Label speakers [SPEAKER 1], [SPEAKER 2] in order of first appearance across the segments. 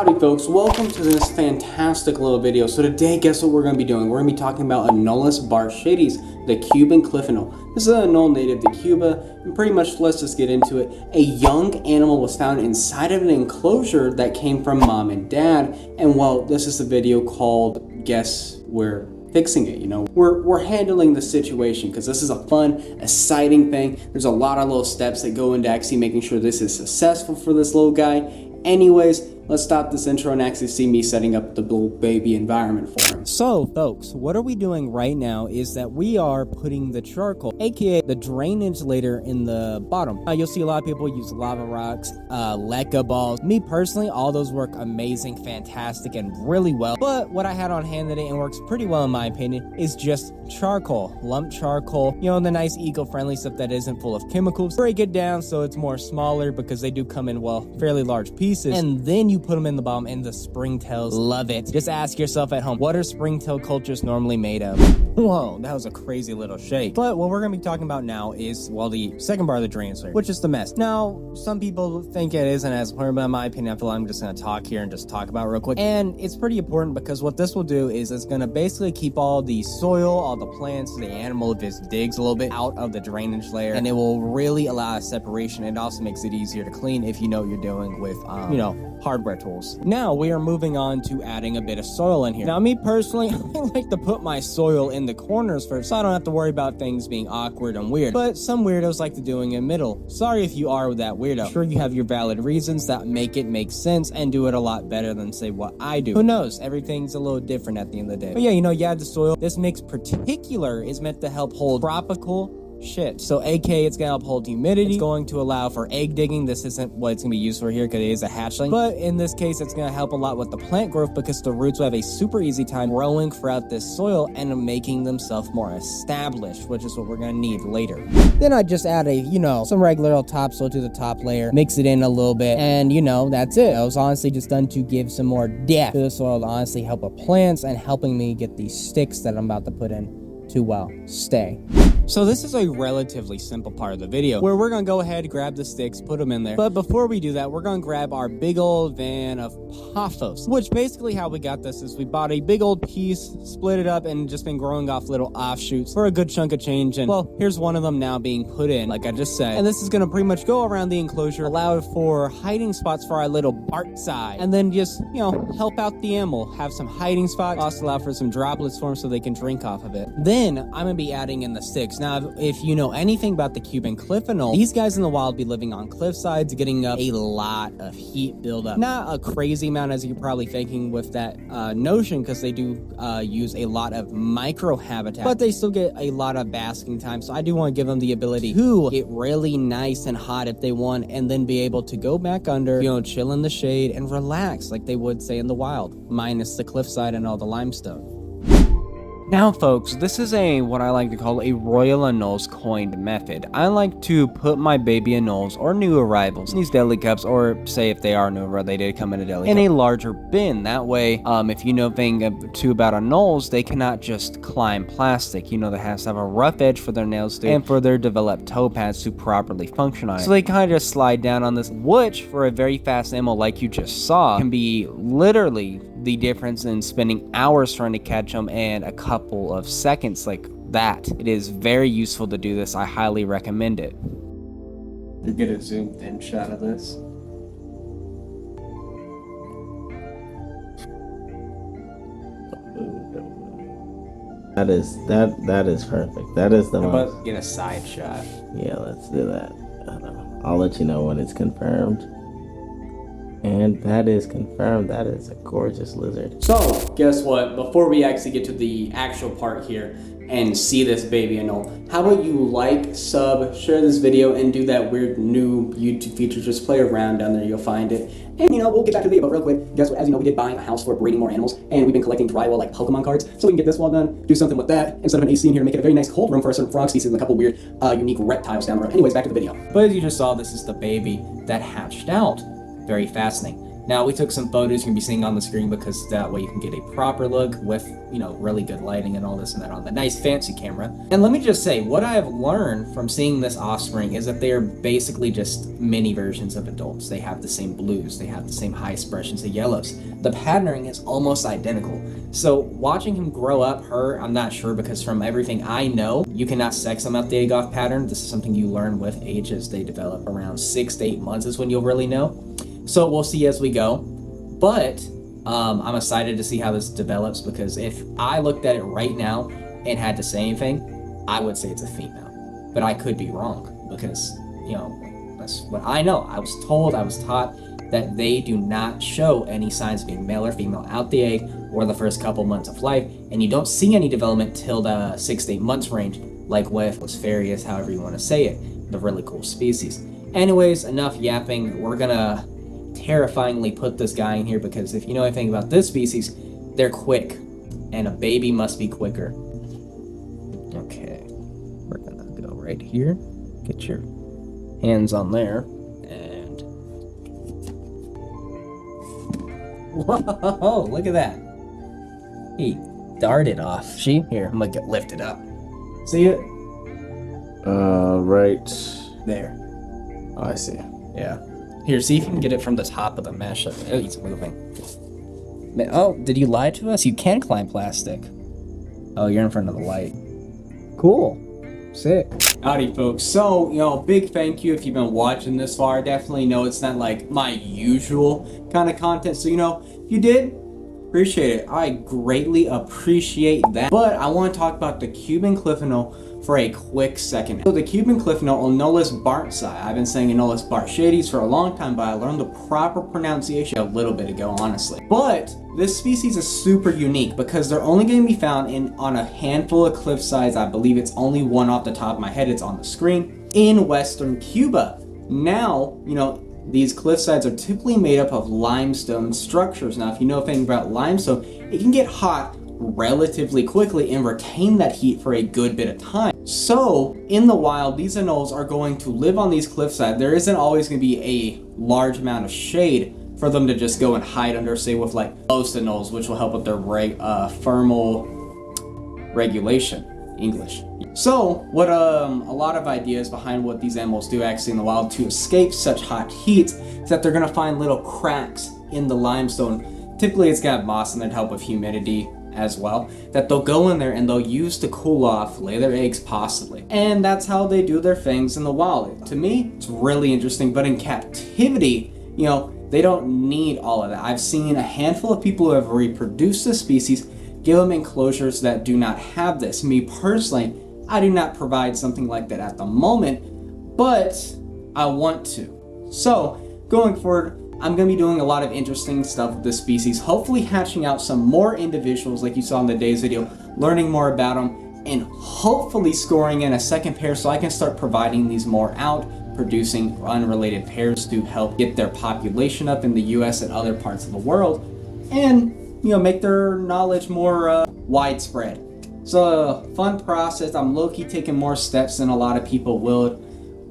[SPEAKER 1] Howdy folks, welcome to this fantastic little video. So today, guess what we're going to be doing? We're going to be talking about Anolis bartschi, the Cuban cliff anole. This is an anole native to Cuba, and pretty much let's just get into it. A young animal was found inside of an enclosure that came from mom and dad, and well, this is a video called Guess We're Fixing It. You know, we're handling the situation because this is a fun, exciting thing. There's a lot of little steps that go into actually making sure this is successful for this little guy. Anyways, let's stop this intro and actually see me setting up the little baby environment for him.
[SPEAKER 2] So folks, what are we doing right now is that we are putting the charcoal, aka the drainage layer, in the bottom. You'll see a lot of people use lava rocks, leca balls. Me personally, all those work amazing, fantastic, and really well. But what I had on hand today, and works pretty well in my opinion, is just charcoal, lumped charcoal. You know, the nice eco-friendly stuff that isn't full of chemicals. Break it down so it's more smaller because they do come in, well, fairly large pieces. And then you put them in the bottom, and the springtails love it. Just ask yourself at home, what are springtail cultures normally made of? Whoa, that was a crazy little shake. But what we're going to be talking about now is, well, the second part of the drainage layer, which is the mess. Now, some people think it isn't as important, but in my opinion, I feel like I'm just going to talk here and just talk about it real quick. And it's pretty important because what this will do is it's going to basically keep all the soil, all the plants, the animal just digs a little bit out of the drainage layer, and it will really allow a separation. It also makes it easier to clean if you know what you're doing with, you know, hardware tools. Now we are moving on to adding a bit of soil in here. Now me personally, I like to put my soil in the corners first so I don't have to worry about things being awkward and weird, but some weirdos like to doing it in the middle. Sorry if you are that weirdo. I'm sure you have your valid reasons that make it make sense and do it a lot better than say what I do. Who knows, everything's a little different at the end of the day. But yeah, you know, you add the soil. This mix particular is meant to help hold tropical shit. So aka it's gonna help hold humidity. It's going to allow for egg digging. This isn't what it's gonna be used for here because it is a hatchling, but in this case it's gonna help a lot with the plant growth because the roots will have a super easy time growing throughout this soil and making themselves more established, which is what we're gonna need later. Then I just add some regular old topsoil to the top layer, mix it in a little bit, and that's it. I was honestly just done to give some more depth to the soil to honestly help with plants and helping me get these sticks that I'm about to put in to, well, stay. So this is a relatively simple part of the video where we're going to go ahead, grab the sticks, put them in there. But before we do that, we're going to grab our big old van of pothos, which basically how we got this is we bought a big old piece, split it up, and just been growing off little offshoots for a good chunk of change. And well, here's one of them now being put in, like I just said. And this is going to pretty much go around the enclosure, allow for hiding spots for our little bartschi, and then just, help out the animal, have some hiding spots, also allow for some droplets for them so they can drink off of it. Then I'm going to be adding in the sticks. Now, if you know anything about the Cuban cliff anole, these guys in the wild be living on cliff sides, getting up a lot of heat buildup. Not a crazy amount as you're probably thinking with that notion, because they do use a lot of micro habitat, but they still get a lot of basking time. So I do want to give them the ability to get really nice and hot if they want, and then be able to go back under, chill in the shade and relax like they would say in the wild, minus the cliffside and all the limestone. Now folks, this is what I like to call a Royal Anoles coined method. I like to put my baby anoles or new arrivals in these deli cups, or say if they are new, they did come in a deli cup, in a larger bin. That way, if you know thing too about anoles, they cannot just climb plastic. They have to have a rough edge for their nails to, and for their developed toe pads to properly function on it. So they kind of just slide down on this, which for a very fast animal like you just saw, can be literally the difference in spending hours trying to catch them and a couple of seconds like that. It is very useful to do this. I highly recommend it.
[SPEAKER 1] You get a zoomed in shot of this.
[SPEAKER 3] That is perfect. That is the
[SPEAKER 1] How
[SPEAKER 3] most.
[SPEAKER 1] about get a side shot?
[SPEAKER 3] Yeah, let's do that. I'll let you know when it's confirmed. And that is confirmed. That is a gorgeous lizard.
[SPEAKER 1] So, guess what? Before we actually get to the actual part here and see this baby anole, how about you like, sub, share this video, and do that weird new YouTube feature. Just play around down there, you'll find it. And we'll get back to the video, but real quick, guess what? As you know, we did buy a house for breeding more animals, and we've been collecting drywall like Pokemon cards, so we can get this wall done, do something with that, instead of an AC in here, make it a very nice cold room for a certain frog species and a couple weird, unique reptiles down the road. Anyways, back to the video. But as you just saw, this is the baby that hatched out. Very fascinating.
[SPEAKER 2] Now, we took some photos you're gonna be seeing on the screen because that way you can get a proper look with, you know, really good lighting and all this and that on the nice fancy camera. And let me just say, what I have learned from seeing this offspring is that they are basically just mini versions of adults. They have the same blues, they have the same high expressions of yellows. The patterning is almost identical. So watching him grow up, I'm not sure, because from everything I know, you cannot sex them out the egg off pattern. This is something you learn with age as they develop. Around 6 to 8 months is when you'll really know. So we'll see as we go, but I'm excited to see how this develops, because if I looked at it right now and had to say anything, I would say it's a female, but I could be wrong, because, you know, that's what I know. I was told, I was taught that they do not show any signs of being male or female out the egg or the first couple months of life, and you don't see any development till the 6 to 8 months range, like with Farius, however you want to say it, the really cool species. Anyways, enough yapping. We're gonna terrifyingly put this guy in here, because if you know anything about this species, they're quick, and a baby must be quicker. Okay, we're gonna go right here, get your hands on there, and whoa, look at that. He darted off. See? Here, I'm gonna get lifted up. See it?
[SPEAKER 3] Right
[SPEAKER 2] there.
[SPEAKER 3] Oh, I see.
[SPEAKER 2] Yeah. Here, see if you can get it from the top of the mesh. Oh, he's moving. Oh, did you lie to us? You can climb plastic. Oh, you're in front of the light. Cool. Sick. Howdy, folks. So, you know, big thank you if you've been watching this far. I definitely know it's not like my usual kind of content. So, you know, if you did, appreciate it. I greatly appreciate that. But I want to talk about the Cuban cliffinol for a quick second. So the Cuban cliffinol, Anolis bartschi. I've been saying Anolis bartschides for a long time, but I learned the proper pronunciation a little bit ago, honestly. But this species is super unique because they're only going to be found on a handful of cliff sides. I believe it's only one off the top of my head. It's on the screen in Western Cuba. Now, you know, these cliff sides are typically made up of limestone structures. Now, if you know anything about limestone, it can get hot relatively quickly and retain that heat for a good bit of time. So in the wild, these anoles are going to live on these cliffsides. There isn't always going to be a large amount of shade for them to just go and hide under, say with like most anoles, which will help with their thermal regulation. English. So what a lot of ideas behind what these animals do actually in the wild to escape such hot heat is that they're going to find little cracks in the limestone. Typically it's got moss in there to help with humidity as well, that they'll go in there and they'll use to cool off, lay their eggs possibly. And that's how they do their things in the wild. To me, it's really interesting, but in captivity, you know, they don't need all of that. I've seen a handful of people who have reproduced this species give them enclosures that do not have this. Me personally, I do not provide something like that at the moment, but I want to. So going forward, I'm going to be doing a lot of interesting stuff with this species, hopefully hatching out some more individuals like you saw in the day's video, learning more about them, and hopefully scoring in a second pair so I can start providing these more out, producing unrelated pairs to help get their population up in the US and other parts of the world, and, you know, make their knowledge more widespread. So a fun process. I'm low-key taking more steps than a lot of people will,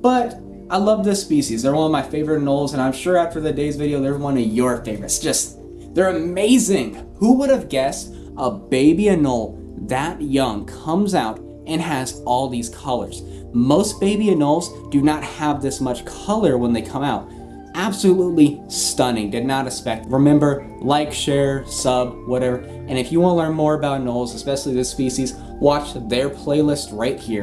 [SPEAKER 2] but I love this species. They're one of my favorite anoles, and I'm sure after the day's video, they're one of your favorites. They're amazing. Who would have guessed a baby anole that young comes out and has all these colors? Most baby anoles do not have this much color when they come out. Absolutely stunning. Did not expect. Remember, like, share, sub, whatever. And if you want to learn more about anoles, especially this species, watch their playlist right here.